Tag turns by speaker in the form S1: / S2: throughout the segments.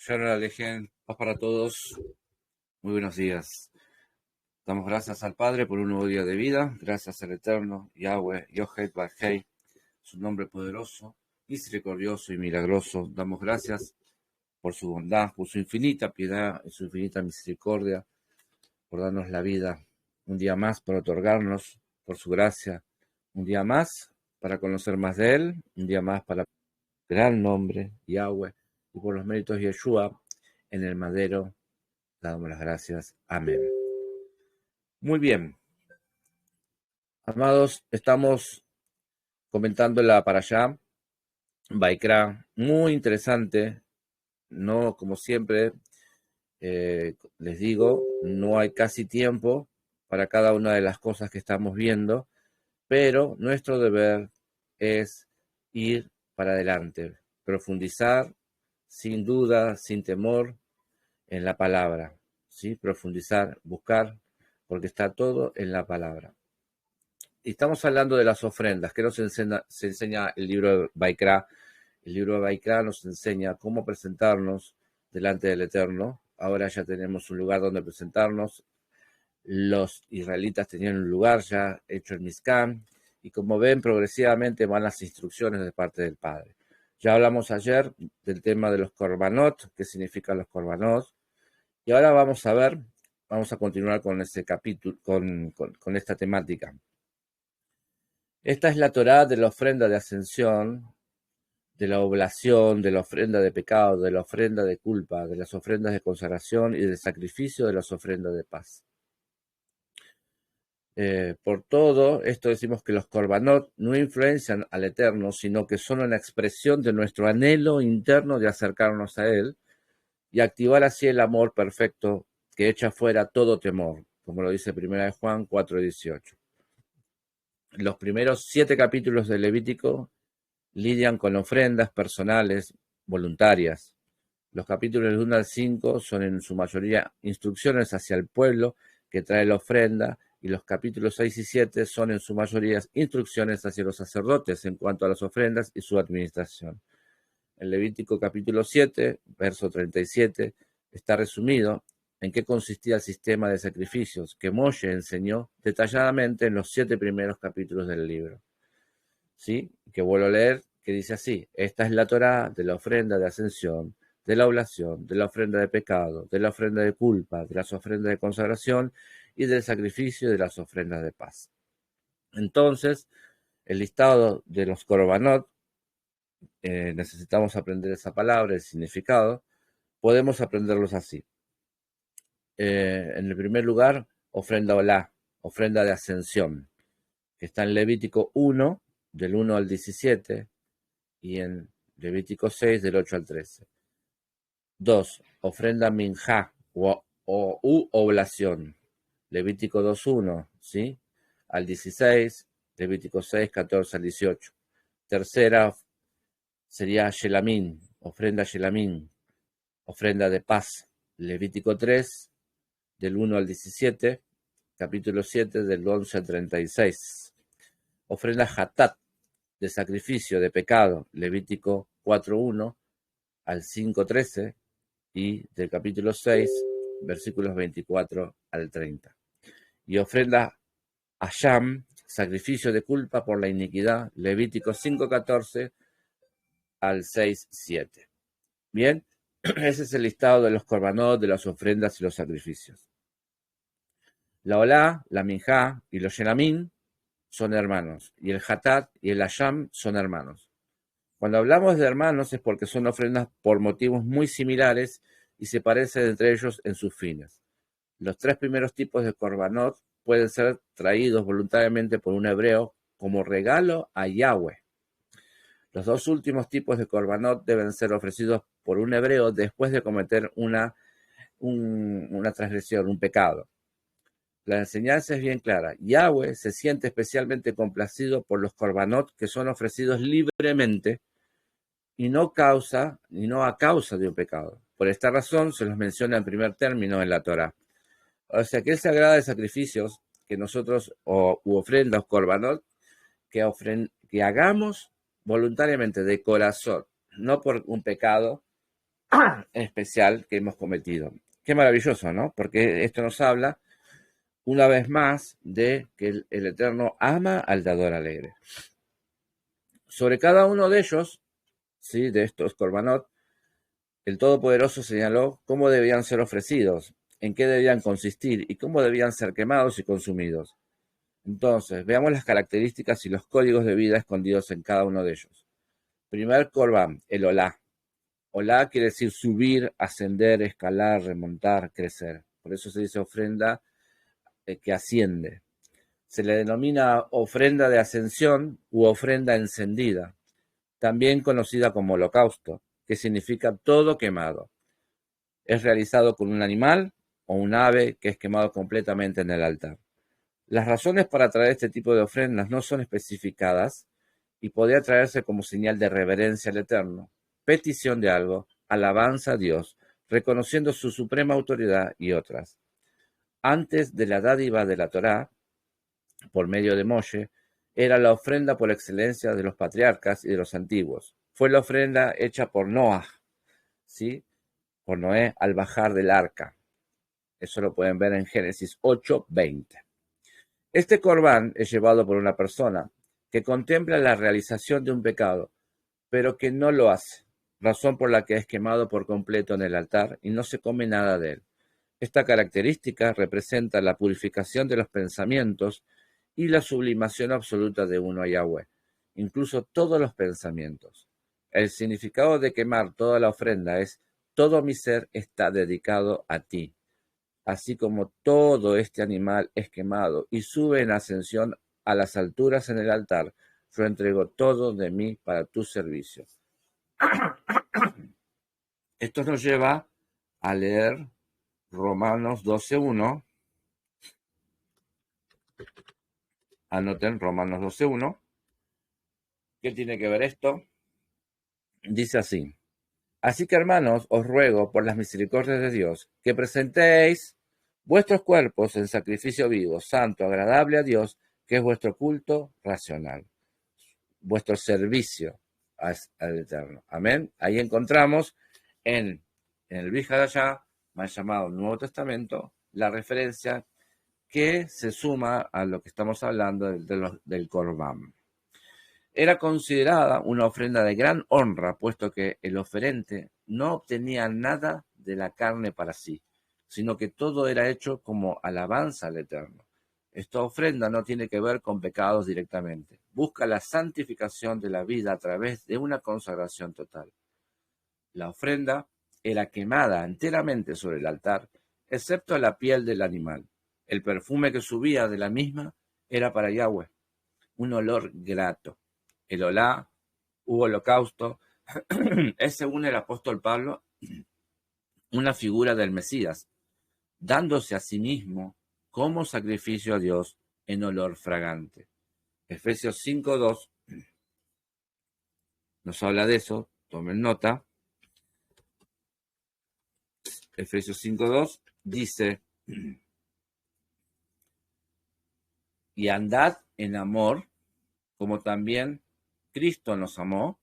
S1: Shalom Alejen, paz para todos, muy buenos días. Damos gracias al Padre por un nuevo día de vida, gracias al Eterno, Yahweh, Yohet Bajei, su nombre poderoso, misericordioso y milagroso. Damos gracias por su bondad, por su infinita piedad y su infinita misericordia, por darnos la vida un día más, por otorgarnos, por su gracia, un día más para conocer más de Él, un día más para el gran nombre, Yahweh, y por los méritos de Yeshua en el madero. Damos las gracias. Amén. Muy bien. Amados, estamos comentando la Parashá Baikra, muy interesante. No, como siempre, les digo, no hay casi tiempo para cada una de las cosas que estamos viendo, pero nuestro deber es ir para adelante, profundizar sin duda, sin temor en la palabra, ¿sí? Profundizar, buscar, porque está todo en la palabra. Y estamos hablando de las ofrendas. ¿Qué nos enseña el libro de Baikra? El libro de Baikra nos enseña cómo presentarnos delante del Eterno. Ahora ya tenemos un lugar donde presentarnos. Los israelitas tenían un lugar ya hecho en Mizkan. Y como ven, progresivamente van las instrucciones de parte del Padre. Ya hablamos ayer del tema de los korbanot, qué significan los korbanot. Y ahora vamos a continuar con este capítulo, con esta temática. Esta es la Torá de la ofrenda de ascensión, de la oblación, de la ofrenda de pecado, de la ofrenda de culpa, de las ofrendas de consagración y del sacrificio de las ofrendas de paz. Por todo esto decimos que los korbanot no influencian al Eterno, sino que son una expresión de nuestro anhelo interno de acercarnos a Él y activar así el amor perfecto que echa fuera todo temor, como lo dice 1 Juan 4:18. Los primeros 7 capítulos del Levítico lidian con ofrendas personales voluntarias. Los capítulos del 1 al 5 son en su mayoría instrucciones hacia el pueblo que trae la ofrenda, y los capítulos 6 y 7 son en su mayoría instrucciones hacia los sacerdotes en cuanto a las ofrendas y su administración. El Levítico capítulo 7, verso 37, está resumido en qué consistía el sistema de sacrificios que Moshe enseñó detalladamente en los 7 primeros capítulos del libro. ¿Sí? Que vuelvo a leer, que dice así: esta es la Torá de la ofrenda de ascensión, de la oblación, de la ofrenda de pecado, de la ofrenda de culpa, de las ofrendas de consagración y del sacrificio de las ofrendas de paz. Entonces, el listado de los korbanot, necesitamos aprender esa palabra, el significado. Podemos aprenderlos así. En el primer lugar, ofrenda olá, ofrenda de ascensión, que está en Levítico 1, del 1 al 17, y en Levítico 6, del 8 al 13. 2. Ofrenda minjá u oblación, Levítico 2:1, ¿sí? Al 16, Levítico 6, 14 al 18. Tercera sería Shelamín, ofrenda Shelamín, ofrenda de paz, Levítico 3, del 1 al 17, capítulo 7, del 11 al 36. Ofrenda Hatat, de sacrificio de pecado, Levítico 4:1 al 5:13, y del capítulo 6, versículos 24 al 30. Y ofrenda Asham, sacrificio de culpa por la iniquidad, Levítico 5:14 al 6:7. Bien, ese es el listado de los korbanot, de las ofrendas y los sacrificios. La olá, la minjá y los shelamín son hermanos, y el hatat y el asham son hermanos. Cuando hablamos de hermanos es porque son ofrendas por motivos muy similares y se parecen entre ellos en sus fines. Los 3 primeros tipos de korbanot pueden ser traídos voluntariamente por un hebreo como regalo a Yahweh. Los 2 últimos tipos de korbanot deben ser ofrecidos por un hebreo después de cometer una transgresión, un pecado. La enseñanza es bien clara. Yahweh se siente especialmente complacido por los korbanot que son ofrecidos libremente y no a causa de un pecado. Por esta razón se los menciona en primer término en la Torá. O sea que Él se agrada de sacrificios que nosotros, u ofrendas, korbanot, que hagamos voluntariamente, de corazón, no por un pecado, especial que hemos cometido. Qué maravilloso, ¿no? Porque esto nos habla una vez más de que el Eterno ama al dador alegre. Sobre cada uno de ellos, ¿sí?, de estos korbanot, el Todopoderoso señaló cómo debían ser ofrecidos, en qué debían consistir y cómo debían ser quemados y consumidos. Entonces, veamos las características y los códigos de vida escondidos en cada uno de ellos. Primer korban, el olá. Olá quiere decir subir, ascender, escalar, remontar, crecer. Por eso se dice ofrenda que asciende. Se le denomina ofrenda de ascensión u ofrenda encendida, también conocida como holocausto, que significa todo quemado. Es realizado con un animal o un ave que es quemado completamente en el altar. Las razones para traer este tipo de ofrendas no son especificadas y podría traerse como señal de reverencia al Eterno, petición de algo, alabanza a Dios, reconociendo su suprema autoridad y otras. Antes de la dádiva de la Torá, por medio de Moshe, era la ofrenda por excelencia de los patriarcas y de los antiguos. Fue la ofrenda hecha por Noah, ¿sí?, por Noé al bajar del arca. Eso lo pueden ver en Génesis 8:20. Este corbán es llevado por una persona que contempla la realización de un pecado, pero que no lo hace, razón por la que es quemado por completo en el altar y no se come nada de él. Esta característica representa la purificación de los pensamientos y la sublimación absoluta de uno a Yahweh, incluso todos los pensamientos. El significado de quemar toda la ofrenda es: todo mi ser está dedicado a ti. Así como todo este animal es quemado y sube en ascensión a las alturas en el altar, yo entrego todo de mí para tu servicio. Esto nos lleva a leer Romanos 12:1. Anoten Romanos 12:1. ¿Qué tiene que ver esto? Dice así: así que, hermanos, os ruego por las misericordias de Dios que presentéis vuestros cuerpos en sacrificio vivo, santo, agradable a Dios, que es vuestro culto racional, vuestro servicio al Eterno. Amén. Ahí encontramos en el Brit Hadashah, más llamado Nuevo Testamento, la referencia que se suma a lo que estamos hablando del Corbán. Era considerada una ofrenda de gran honra, puesto que el oferente no obtenía nada de la carne para sí, sino que todo era hecho como alabanza al Eterno. Esta ofrenda no tiene que ver con pecados directamente. Busca la santificación de la vida a través de una consagración total. La ofrenda era quemada enteramente sobre el altar, excepto la piel del animal. El perfume que subía de la misma era para Yahweh, un olor grato. El olá u holocausto es, según el apóstol Pablo, una figura del Mesías, dándose a sí mismo como sacrificio a Dios en olor fragante. Efesios 5:2 nos habla de eso, tomen nota. Efesios 5:2 dice: y andad en amor, como también Cristo nos amó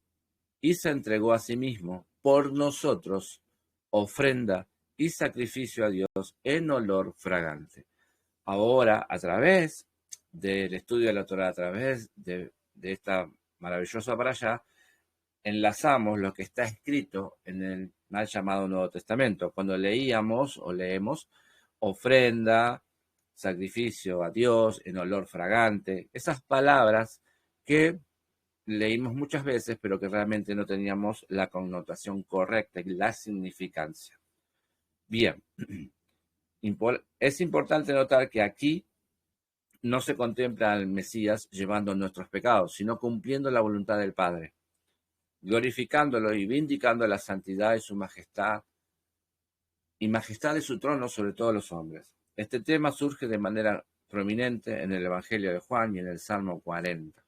S1: y se entregó a sí mismo por nosotros, ofrenda y sacrificio a Dios en olor fragante. Ahora, a través del estudio de la Torá, a través de esta maravillosa parashá, enlazamos lo que está escrito en el mal llamado Nuevo Testamento. Cuando leíamos o leemos ofrenda, sacrificio a Dios en olor fragante, esas palabras que leímos muchas veces, pero que realmente no teníamos la connotación correcta y la significancia. Bien, es importante notar que aquí no se contempla al Mesías llevando nuestros pecados, sino cumpliendo la voluntad del Padre, glorificándolo y vindicando la santidad y su majestad y majestad de su trono sobre todos los hombres. Este tema surge de manera prominente en el Evangelio de Juan y en el Salmo 40.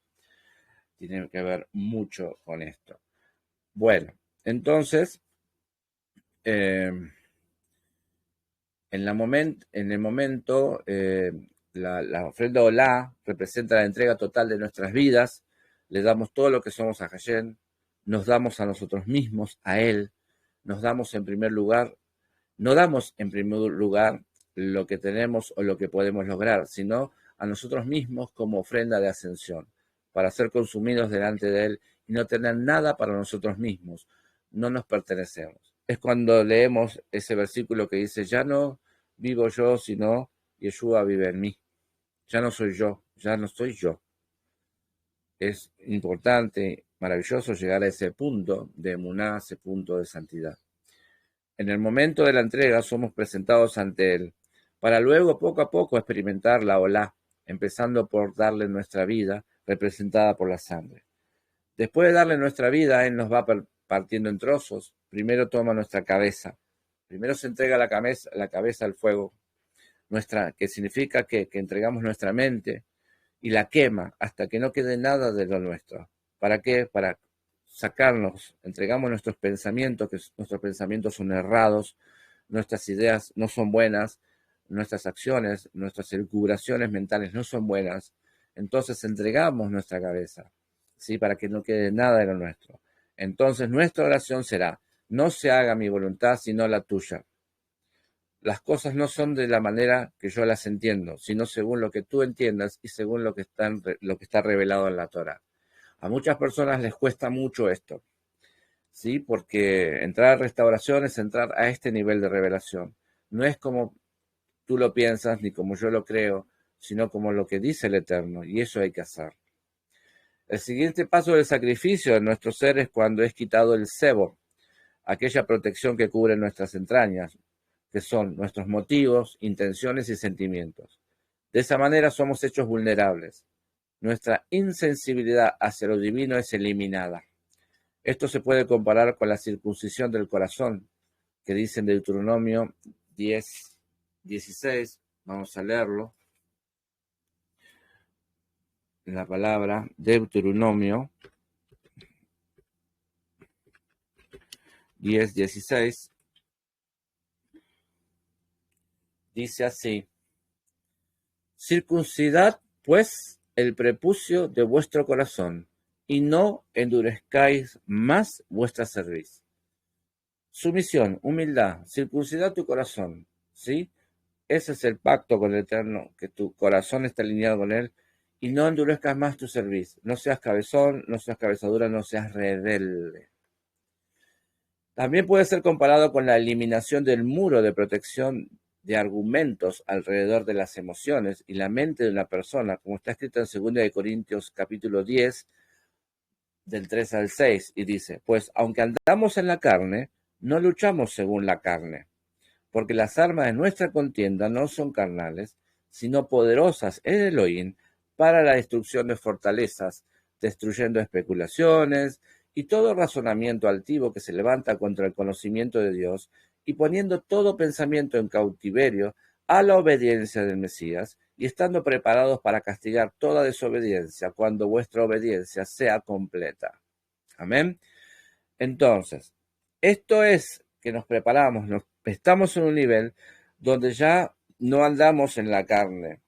S1: Tiene que ver mucho con esto. Bueno, entonces, en el momento, la ofrenda Olá representa la entrega total de nuestras vidas. Le damos todo lo que somos a Hashem, nos damos a nosotros mismos, a Él, nos damos en primer lugar, no damos en primer lugar lo que tenemos o lo que podemos lograr, sino a nosotros mismos como ofrenda de ascensión, para ser consumidos delante de Él y no tener nada para nosotros mismos. No nos pertenecemos. Es cuando leemos ese versículo que dice, ya no vivo yo, sino Yeshua vive en mí. Ya no soy yo, ya no soy yo. Es importante, maravilloso llegar a ese punto de emuná, ese punto de santidad. En el momento de la entrega somos presentados ante Él, para luego poco a poco experimentar la olá, empezando por darle nuestra vida, representada por la sangre. Después de darle nuestra vida, Él nos va partiendo en trozos. Primero toma nuestra cabeza. Primero se entrega la cabeza al fuego, que significa que entregamos nuestra mente y la quema hasta que no quede nada de lo nuestro. ¿Para qué? Para sacarnos, entregamos nuestros pensamientos, que nuestros pensamientos son errados, nuestras ideas no son buenas, nuestras acciones, nuestras elucubraciones mentales no son buenas. Entonces entregamos nuestra cabeza, ¿sí? Para que no quede nada de lo nuestro. Entonces nuestra oración será, no se haga mi voluntad sino la tuya. Las cosas no son de la manera que yo las entiendo, sino según lo que tú entiendas y según lo que está revelado en la Torá. A muchas personas les cuesta mucho esto, ¿sí? Porque entrar a restauración es entrar a este nivel de revelación. No es como tú lo piensas ni como yo lo creo, sino como lo que dice el Eterno, y eso hay que hacer. El siguiente paso del sacrificio de nuestro ser es cuando es quitado el sebo, aquella protección que cubre nuestras entrañas, que son nuestros motivos, intenciones y sentimientos. De esa manera somos hechos vulnerables. Nuestra insensibilidad hacia lo divino es eliminada. Esto se puede comparar con la circuncisión del corazón, que dice en Deuteronomio 10:16. Vamos a leerlo. En la palabra Deuteronomio 10:16. Dice así: circuncidad, pues, el prepucio de vuestro corazón, y no endurezcáis más vuestra cerviz. Sumisión, humildad, circuncidad tu corazón, ¿sí? Ese es el pacto con el Eterno, que tu corazón esté alineado con Él, y no endurezcas más tu cerviz. No seas cabezón, no seas cabezadura, no seas rebelde. También puede ser comparado con la eliminación del muro de protección de argumentos alrededor de las emociones y la mente de una persona, como está escrito en 2 Corintios capítulo 10, del 3 al 6, y dice, pues aunque andamos en la carne, no luchamos según la carne, porque las armas de nuestra contienda no son carnales, sino poderosas en Elohim para la destrucción de fortalezas, destruyendo especulaciones y todo razonamiento altivo que se levanta contra el conocimiento de Dios, y poniendo todo pensamiento en cautiverio a la obediencia del Mesías, y estando preparados para castigar toda desobediencia cuando vuestra obediencia sea completa. Amén. Entonces, esto es que nos preparamos, estamos en un nivel donde ya no andamos en la carne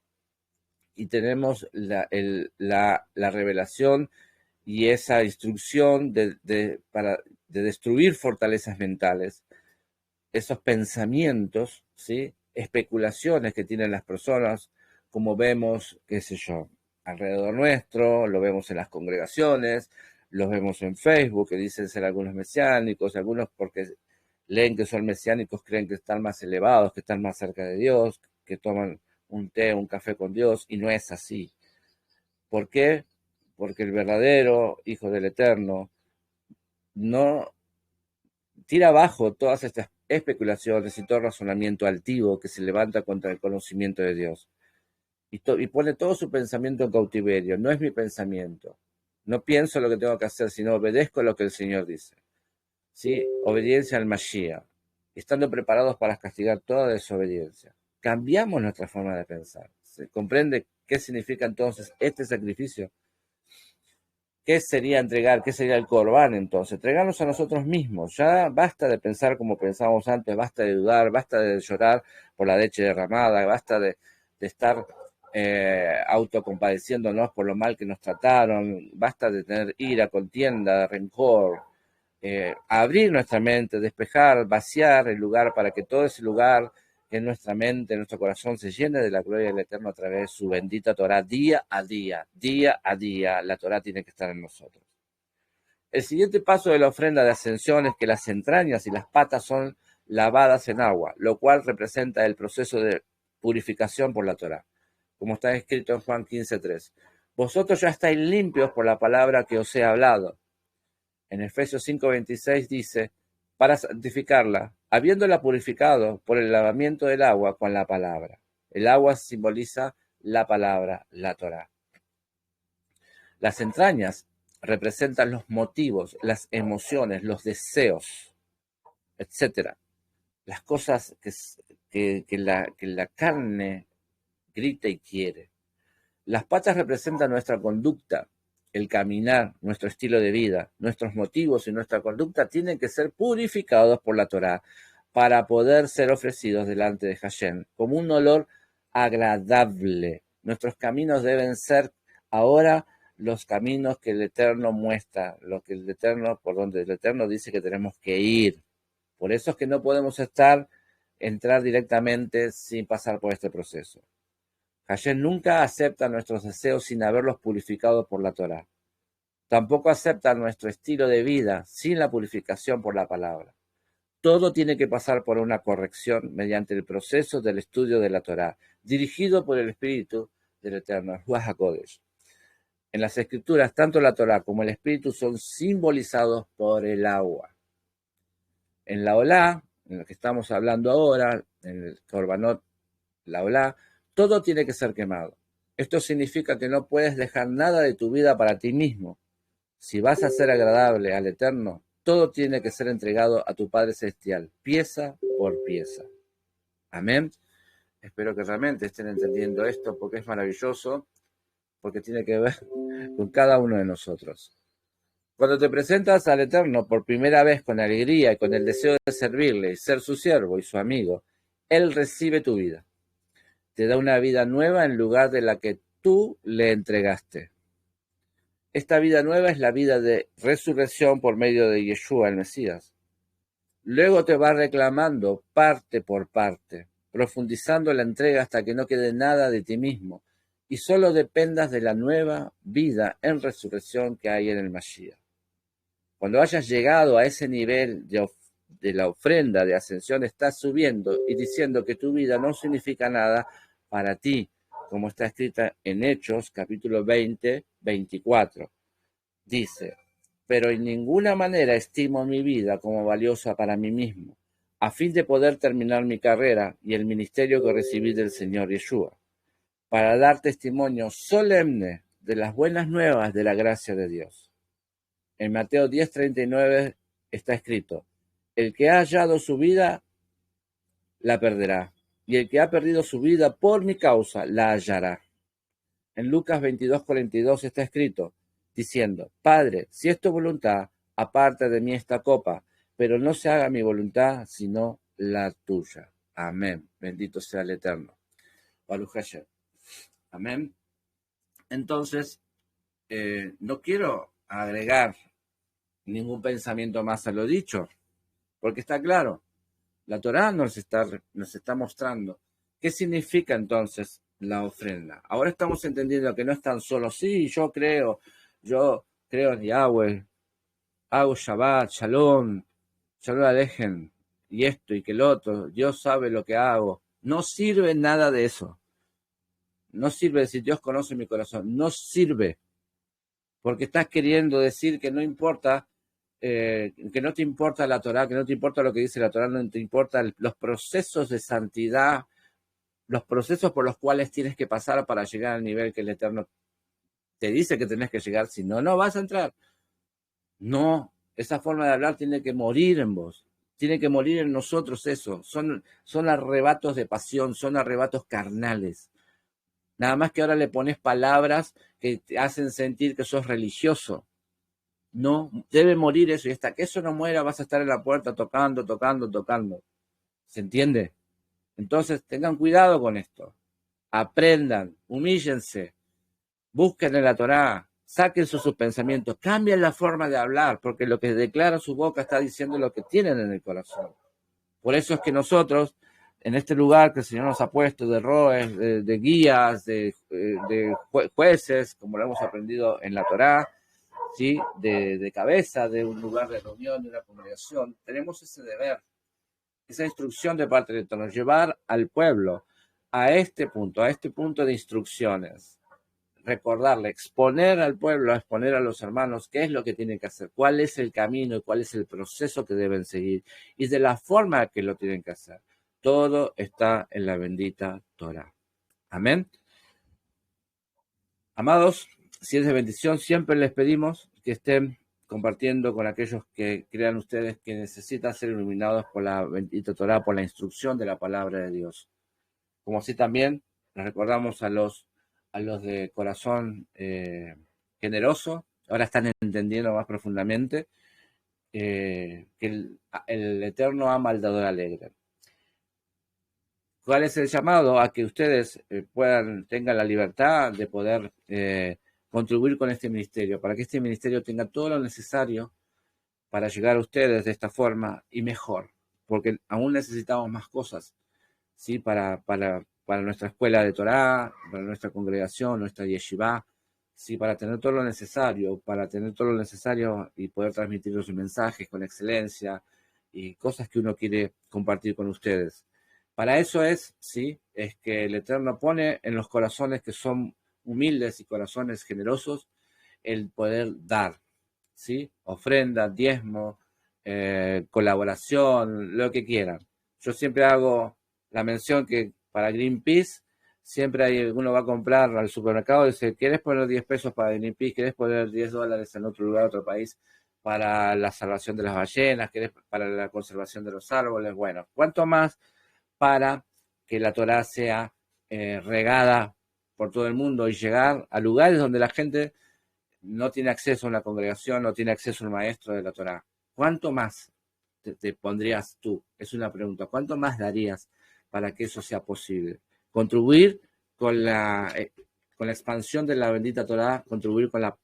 S1: y tenemos la revelación y esa instrucción de destruir fortalezas mentales, esos pensamientos, ¿sí? Especulaciones que tienen las personas, como vemos, qué sé yo, alrededor nuestro, lo vemos en las congregaciones, los vemos en Facebook, que dicen ser algunos mesiánicos, algunos porque leen que son mesiánicos creen que están más elevados, que están más cerca de Dios, que toman un té, un café con Dios, y no es así. ¿Por qué? Porque el verdadero Hijo del Eterno no tira abajo todas estas especulaciones y todo razonamiento altivo que se levanta contra el conocimiento de Dios. Y pone todo su pensamiento en cautiverio. No es mi pensamiento. No pienso lo que tengo que hacer, sino obedezco lo que el Señor dice. ¿Sí? Obediencia al Mashiach. Estando preparados para castigar toda desobediencia. Cambiamos nuestra forma de pensar. ¿Se comprende qué significa entonces este sacrificio? ¿Qué sería entregar? ¿Qué sería el corbán entonces? Entregarnos a nosotros mismos. Ya basta de pensar como pensábamos antes, basta de dudar, basta de llorar por la leche derramada, basta de estar autocompadeciéndonos por lo mal que nos trataron, basta de tener ira, contienda, rencor, abrir nuestra mente, despejar, vaciar el lugar para que todo ese lugar en nuestra mente, en nuestro corazón, se llene de la gloria del Eterno a través de su bendita Torah, día a día, día a día. La Torah tiene que estar en nosotros. El siguiente paso de la ofrenda de ascensión es que las entrañas y las patas son lavadas en agua, lo cual representa el proceso de purificación por la Torah, como está escrito en Juan 15:3. Vosotros ya estáis limpios por la palabra que os he hablado. En Efesios 5:26 dice, para santificarla, habiéndola purificado por el lavamiento del agua con la palabra. El agua simboliza la palabra, la Torah. Las entrañas representan los motivos, las emociones, los deseos, etc. Las cosas que la carne grita y quiere. Las patas representan nuestra conducta, el caminar, nuestro estilo de vida, nuestros motivos y nuestra conducta tienen que ser purificados por la Torá para poder ser ofrecidos delante de Hashem como un olor agradable. Nuestros caminos deben ser ahora los caminos que el Eterno muestra, lo que el Eterno, por donde el Eterno dice que tenemos que ir. Por eso es que no podemos entrar directamente sin pasar por este proceso. Hashem nunca acepta nuestros deseos sin haberlos purificado por la Torá. Tampoco acepta nuestro estilo de vida sin la purificación por la palabra. Todo tiene que pasar por una corrección mediante el proceso del estudio de la Torá, dirigido por el Espíritu del Eterno, el Ruach HaKodesh. En las Escrituras, tanto la Torá como el Espíritu son simbolizados por el agua. En la Olá, en lo que estamos hablando ahora, en el Korbanot, la Olá, todo tiene que ser quemado. Esto significa que no puedes dejar nada de tu vida para ti mismo. Si vas a ser agradable al Eterno, todo tiene que ser entregado a tu Padre Celestial, pieza por pieza. Amén. Espero que realmente estén entendiendo esto porque es maravilloso, porque tiene que ver con cada uno de nosotros. Cuando te presentas al Eterno por primera vez con alegría y con el deseo de servirle y ser su siervo y su amigo, Él recibe tu vida. Te da una vida nueva en lugar de la que tú le entregaste. Esta vida nueva es la vida de resurrección por medio de Yeshua, el Mesías. Luego te va reclamando parte por parte, profundizando la entrega hasta que no quede nada de ti mismo y solo dependas de la nueva vida en resurrección que hay en el Mashiach. Cuando hayas llegado a ese nivel de la ofrenda de ascensión, estás subiendo y diciendo que tu vida no significa nada para ti, como está escrita en Hechos, capítulo 20, 24. Dice, pero en ninguna manera estimo mi vida como valiosa para mí mismo, a fin de poder terminar mi carrera y el ministerio que recibí del Señor Yeshua, para dar testimonio solemne de las buenas nuevas de la gracia de Dios. En Mateo 10:39 está escrito, el que ha hallado su vida, la perderá, y el que ha perdido su vida por mi causa, la hallará. En Lucas 22:42 está escrito, diciendo, Padre, si es tu voluntad, aparta de mí esta copa, pero no se haga mi voluntad, sino la tuya. Amén. Bendito sea el Eterno. Baruch Hashem. Amén. Entonces, no quiero agregar ningún pensamiento más a lo dicho, porque está claro, la Torá nos está mostrando qué significa entonces la ofrenda. Ahora estamos entendiendo que no es tan solo, sí, yo creo en Yahweh, hago Shabbat, Shalom Alejem, y esto y que el otro, Dios sabe lo que hago. No sirve nada de eso. No sirve decir Dios conoce mi corazón. No sirve. Porque estás queriendo decir que no importa, que no te importa la Torá, que no te importa lo que dice la Torá, no te importan los procesos de santidad, los procesos por los cuales tienes que pasar para llegar al nivel que el Eterno te dice que tenés que llegar, si no, no vas a entrar. No, esa forma de hablar tiene que morir en vos, tiene que morir en nosotros eso. Son arrebatos de pasión, son arrebatos carnales. Nada más que ahora le pones palabras que te hacen sentir que sos religioso. No, debe morir eso, y hasta que eso no muera vas a estar en la puerta tocando. ¿Se entiende? Entonces tengan cuidado con esto. Aprendan, humíllense, busquen en la Torá, Saquen sus pensamientos, cambien la forma de hablar, porque lo que declara su boca está diciendo lo que tienen en el corazón. Por eso es que nosotros, en este lugar que el Señor nos ha puesto de roes, de guías, de jueces, como lo hemos aprendido en la Torá, ¿sí? de cabeza de un lugar de reunión, de una congregación, tenemos ese deber, esa instrucción de parte del Eterno, llevar al pueblo a este punto de instrucciones, recordarle, exponer al pueblo, exponer a los hermanos qué es lo que tienen que hacer, cuál es el camino y cuál es el proceso que deben seguir y de la forma que lo tienen que hacer. Todo está en la bendita Torah. Amén. Amados, si es de bendición, siempre les pedimos que estén compartiendo con aquellos que crean ustedes que necesitan ser iluminados por la bendita Torah, por la instrucción de la palabra de Dios. Como así también les recordamos a los de corazón generoso, ahora están entendiendo más profundamente que el Eterno ama al dador alegre. ¿Cuál es el llamado? A que ustedes tengan la libertad de poder contribuir con este ministerio, para que este ministerio tenga todo lo necesario para llegar a ustedes de esta forma y mejor, porque aún necesitamos más cosas, ¿sí? Para nuestra escuela de Torá, para nuestra congregación, nuestra yeshivá, ¿sí? Para tener todo lo necesario, y poder transmitir los mensajes con excelencia y cosas que uno quiere compartir con ustedes. Para eso es que el Eterno pone en los corazones que son humildes y corazones generosos el poder dar, ¿sí? Ofrenda, diezmo, colaboración, lo que quieran. Yo siempre hago la mención que para Greenpeace siempre uno va a comprar al supermercado y dice, ¿quieres poner 10 pesos para Greenpeace? ¿Quieres poner $10 en otro lugar, otro país, para la salvación de las ballenas? ¿Quieres para la conservación de los árboles? Bueno, ¿cuánto más para que la Torá sea regada por todo el mundo y llegar a lugares donde la gente no tiene acceso a una congregación, no tiene acceso a un maestro de la Torá? ¿Cuánto más te pondrías tú? Es una pregunta. ¿Cuánto más darías para que eso sea posible? Contribuir con la expansión de la bendita Torá, contribuir con la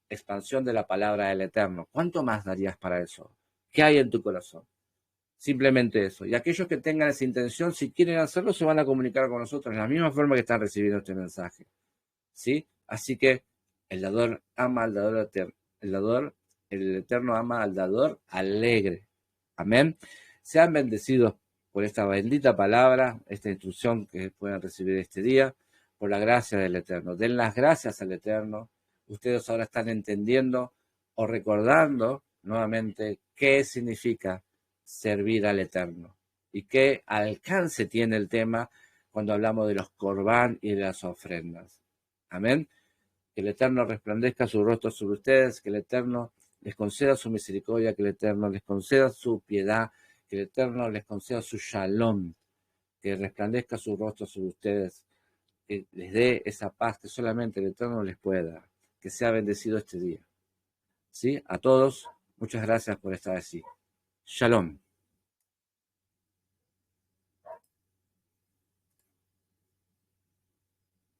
S1: expansión de la palabra del Eterno. ¿Cuánto más darías para eso? ¿Qué hay en tu corazón? Simplemente eso. Y aquellos que tengan esa intención, si quieren hacerlo, se van a comunicar con nosotros de la misma forma que están recibiendo este mensaje. ¿Sí? Así que el dador ama al dador eterno. El Eterno ama al dador alegre. Amén. Sean bendecidos por esta bendita palabra, esta instrucción que puedan recibir este día, por la gracia del Eterno. Den las gracias al Eterno. Ustedes ahora están entendiendo o recordando nuevamente qué significa servir al Eterno y qué alcance tiene el tema cuando hablamos de los corbán y de las ofrendas. Amén. Que el Eterno resplandezca su rostro sobre ustedes, que el Eterno les conceda su misericordia, que el Eterno les conceda su piedad, que el Eterno les conceda su shalom, que resplandezca su rostro sobre ustedes, que les dé esa paz que solamente el Eterno les puede dar. Que sea bendecido este día. ¿Sí? A todos, muchas gracias por estar así. Shalom.